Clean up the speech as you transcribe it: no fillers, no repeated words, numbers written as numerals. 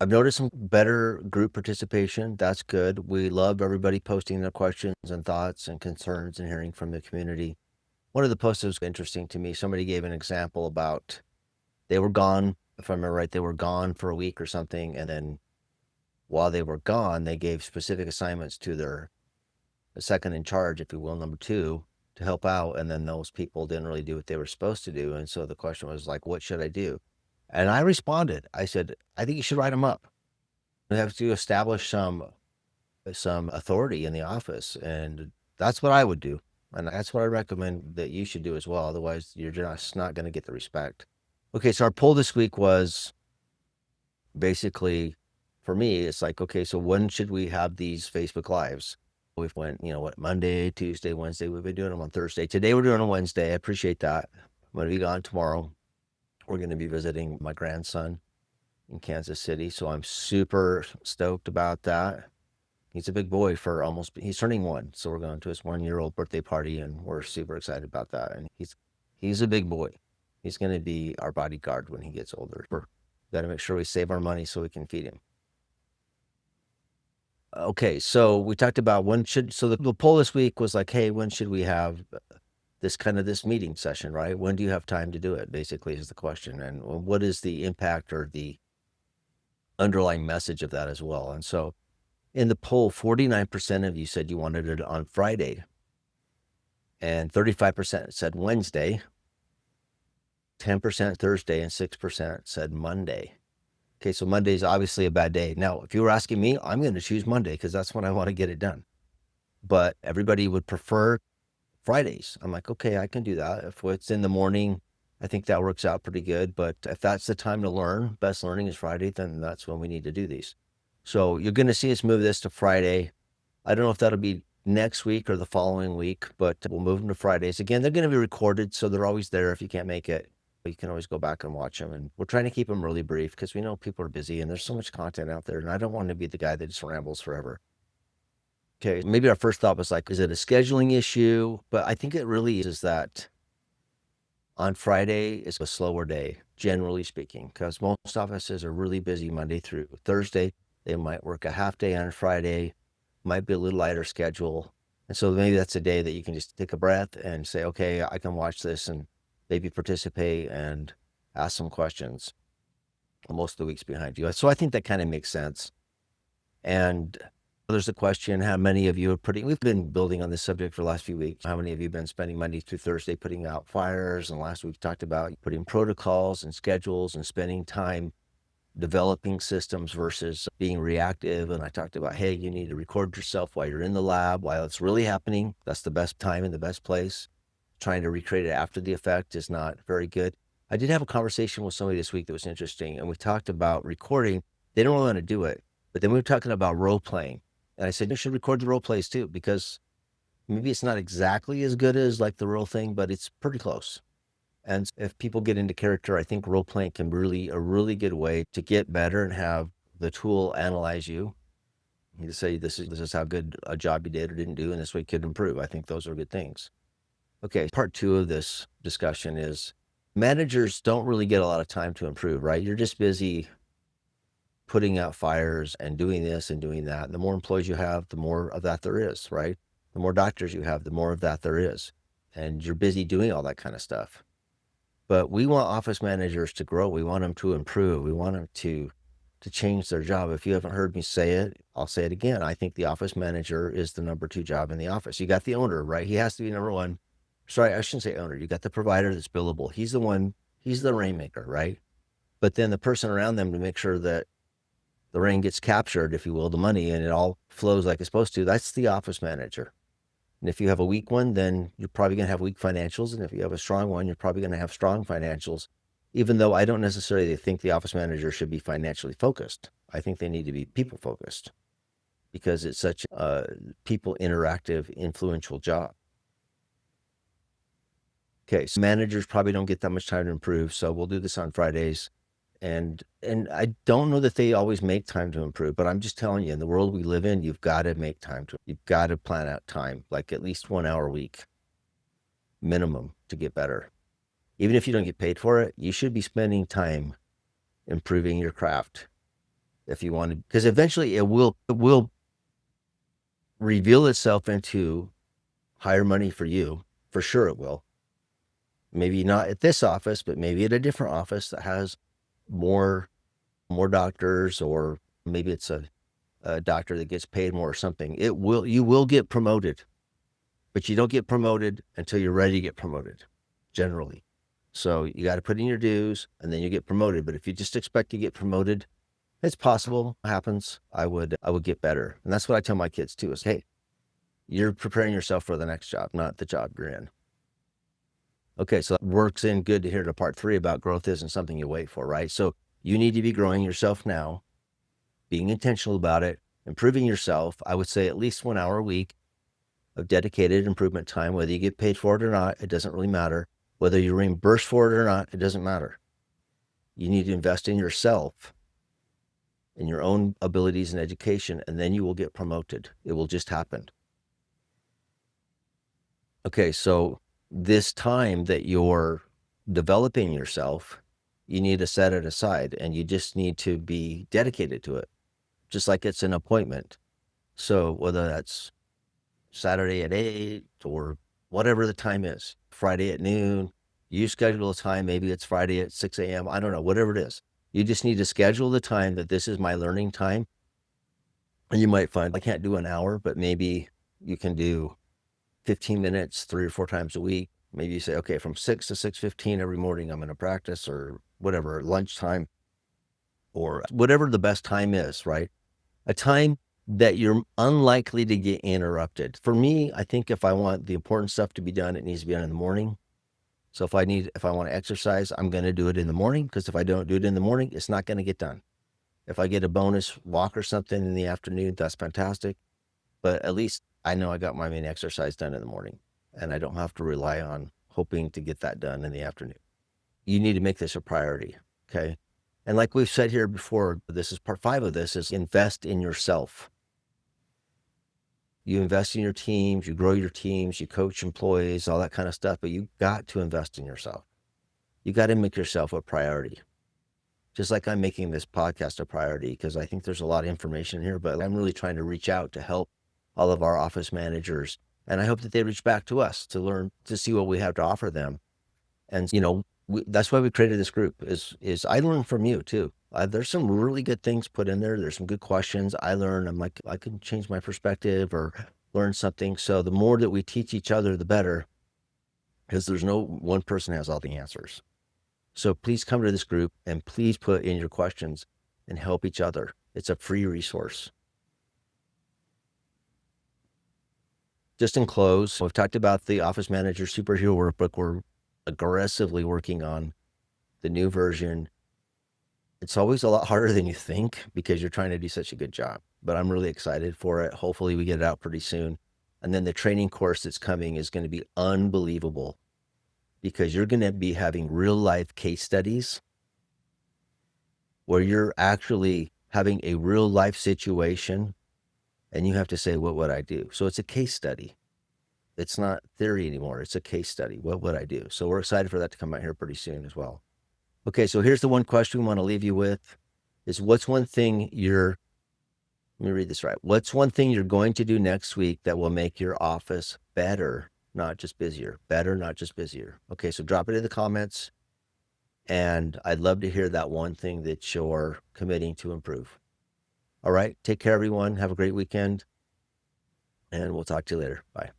I've noticed some better group participation. That's good. We love everybody posting their questions and thoughts and concerns and hearing from the community. One of the posts was interesting to me. Somebody gave an example about they were gone, if I remember right, they were gone for a week or something. And then while they were gone, they gave specific assignments to their second in charge, if you will, number two, to help out. And then those people didn't really do what they were supposed to do. And so the question was like, what should I do? And I responded, I said, I think you should write them up. You have to establish some authority in the office, and that's what I would do, and that's what I recommend that you should do as well. Otherwise, you're just not going to get the respect. Okay, so our poll this week was basically, for me, it's like, okay, so when should we have these Facebook Lives? We've went, what, Monday, Tuesday, Wednesday. We've been doing them on Thursday. Today we're doing on Wednesday. I appreciate that. I'm going to be gone tomorrow. We're going to be visiting my grandson in Kansas City, so I'm super stoked about that. He's a big boy he's turning one. So we're going to his 1-year-old birthday party and we're super excited about that. And he's a big boy. He's going to be our bodyguard when he gets older. We're got to make sure we save our money so we can feed him. Okay. So we talked about so the poll this week was like, hey, when should we have this meeting session, right? When do you have time to do it? Basically is the question. And what is the impact or the underlying message of that as well? And so in the poll, 49% of you said you wanted it on Friday, and 35% said Wednesday, 10% Thursday, and 6% said Monday. Okay, so Monday is obviously a bad day. Now, if you were asking me, I'm going to choose Monday because that's when I want to get it done. But everybody would prefer Fridays. I'm like, okay, I can do that. If it's in the morning, I think that works out pretty good. But if that's the time to learn, best learning is Friday, then that's when we need to do these. So you're going to see us move this to Friday. I don't know if that'll be next week or the following week, but we'll move them to Fridays. Again, they're going to be recorded, so they're always there if you can't make it. You can always go back and watch them. And we're trying to keep them really brief because we know people are busy and there's so much content out there. And I don't want to be the guy that just rambles forever. Okay, maybe our first thought was like, is it a scheduling issue? But I think it really is that on Friday is a slower day, generally speaking, because most offices are really busy Monday through Thursday. They might work a half day on Friday, might be a little lighter schedule. And so maybe that's a day that you can just take a breath and say, okay, I can watch this and maybe participate and ask some questions most of the weeks behind you. So I think that kind of makes sense. And there's a question, how many of you are we've been building on this subject for the last few weeks. How many of you have been spending Monday through Thursday putting out fires? And last week we talked about putting protocols and schedules and spending time developing systems versus being reactive. And I talked about, hey, you need to record yourself while you're in the lab, while it's really happening. That's the best time and the best place. Trying to recreate it after the effect is not very good. I did have a conversation with somebody this week that was interesting, and we talked about recording. They don't really want to do it, but then we were talking about role playing. And I said, you should record the role plays too, because maybe it's not exactly as good as like the real thing, but it's pretty close. And if people get into character, I think role playing can be a really good way to get better and have the tool analyze you. You say, this is how good a job you did or didn't do, and this way you could improve. I think those are good things. Okay, part 2 of this discussion is managers don't really get a lot of time to improve, right? You're just busy putting out fires and doing this and doing that. And the more employees you have, the more of that there is, right? The more doctors you have, the more of that there is. And you're busy doing all that kind of stuff. But we want office managers to grow. We want them to improve. We want them to change their job. If you haven't heard me say it, I'll say it again. I think the office manager is the number 2 job in the office. You got the owner, right? He has to be number 1. Sorry, I shouldn't say owner. You got the provider that's billable. He's the rainmaker, right? But then the person around them to make sure that the rain gets captured, if you will, the money, and it all flows like it's supposed to, that's the office manager. And if you have a weak one, then you're probably going to have weak financials. And if you have a strong one, you're probably going to have strong financials, even though I don't necessarily think the office manager should be financially focused. I think they need to be people focused because it's such a people interactive, influential job. Okay, so managers probably don't get that much time to improve. So we'll do this on Fridays. And I don't know that they always make time to improve, but I'm just telling you, in the world we live in, you've got to make time you've got to plan out time, like at least 1 hour a week minimum to get better. Even if you don't get paid for it, you should be spending time improving your craft if you want to, because eventually it will reveal itself into higher money for you. For sure it will. Maybe not at this office, but maybe at a different office that has more doctors, or maybe it's a doctor that gets paid more or something. You will get promoted, but you don't get promoted until you're ready to get promoted, generally. So you got to put in your dues and then you get promoted. But if you just expect to get promoted, it's possible. It happens. I would get better. And that's what I tell my kids too is, hey, you're preparing yourself for the next job, not the job you're in. Okay, so that works in good to hear to part 3 about growth isn't something you wait for, right? So you need to be growing yourself now, being intentional about it, improving yourself. I would say at least 1 hour a week of dedicated improvement time. Whether you get paid for it or not, it doesn't really matter. Whether you're reimbursed for it or not, it doesn't matter. You need to invest in yourself, in your own abilities and education, and then you will get promoted. It will just happen. Okay, so this time that you're developing yourself, you need to set it aside and you just need to be dedicated to it, just like it's an appointment. So whether that's Saturday at 8 or whatever the time is, Friday at noon, you schedule a time, maybe it's Friday at 6 a.m. I don't know, whatever it is. You just need to schedule the time that this is my learning time. And you might find I can't do an hour, but maybe you can do 15 minutes 3 or 4 times a week. Maybe you say, okay, from 6 to 6:15 every morning, I'm going to practice, or whatever, lunchtime, or whatever the best time is, right? A time that you're unlikely to get interrupted. For me, I think if I want the important stuff to be done, it needs to be done in the morning. So if I want to exercise, I'm going to do it in the morning, because if I don't do it in the morning, it's not going to get done. If I get a bonus walk or something in the afternoon, that's fantastic. But at least I know I got my main exercise done in the morning, and I don't have to rely on hoping to get that done in the afternoon. You need to make this a priority. Okay. And like we've said here before, this is part 5 of this, is invest in yourself. You invest in your teams, you grow your teams, you coach employees, all that kind of stuff, but you got to invest in yourself. You got to make yourself a priority. Just like I'm making this podcast a priority, because I think there's a lot of information here, but I'm really trying to reach out to help all of our office managers. And I hope that they reach back to us to learn, to see what we have to offer them. And, that's why we created this group is I learn from you too. There's some really good things put in there. There's some good questions. I learn. I'm like, I can change my perspective or learn something. So the more that we teach each other, the better, because there's no one person has all the answers. So please come to this group and please put in your questions and help each other. It's a free resource. Just in close, we've talked about the Office Manager Superhero Workbook. We're aggressively working on the new version. It's always a lot harder than you think because you're trying to do such a good job, but I'm really excited for it. Hopefully we get it out pretty soon. And then the training course that's coming is going to be unbelievable, because you're going to be having real life case studies where you're actually having a real life situation and you have to say, what would I do? So it's a case study. It's not theory anymore. It's a case study. What would I do? So we're excited for that to come out here pretty soon as well. Okay, so here's the one question we want to leave you with is, what's one thing let me read this right. What's one thing you're going to do next week that will make your office better, not just busier? Better, not just busier. Okay, so drop it in the comments, and I'd love to hear that one thing that you're committing to improve. All right, take care, everyone. Have a great weekend, and we'll talk to you later. Bye.